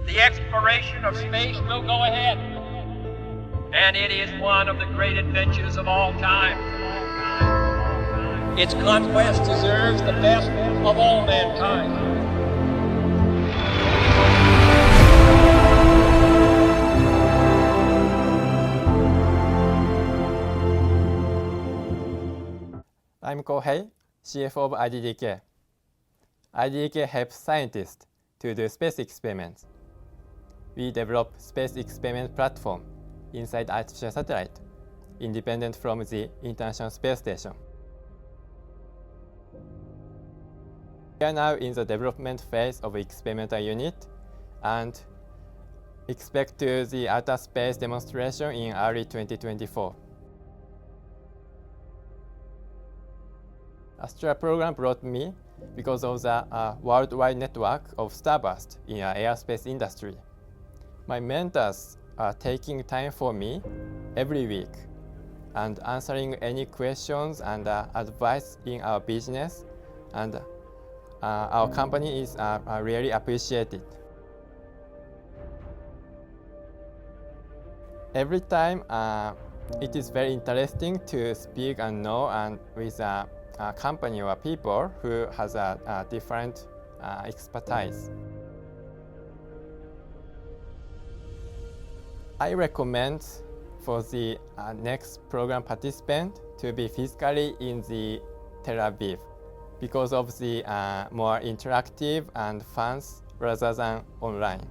The exploration of space will go ahead, and it is one of the great adventures of all time. Its conquest deserves the best of all mankind. I'm Kohei, CFO of IDDK. IDDK helps scientists to do space experiments. We develop space experiment platform inside artificial satellite, independent from the International Space Station. We are now in the development phase of experimental unit and expect to the outer space demonstration in early 2024. ASTRA program brought me because of the worldwide network of starburst in the aerospace industry. My mentors are taking time for me every week and answering any questions and advice in our business, and our company is really appreciated. Every time it is very interesting to speak and know and with a company or people who has a different expertise. I recommend for the next program participant to be physically in the Tel Aviv because of the more interactive and fun rather than online.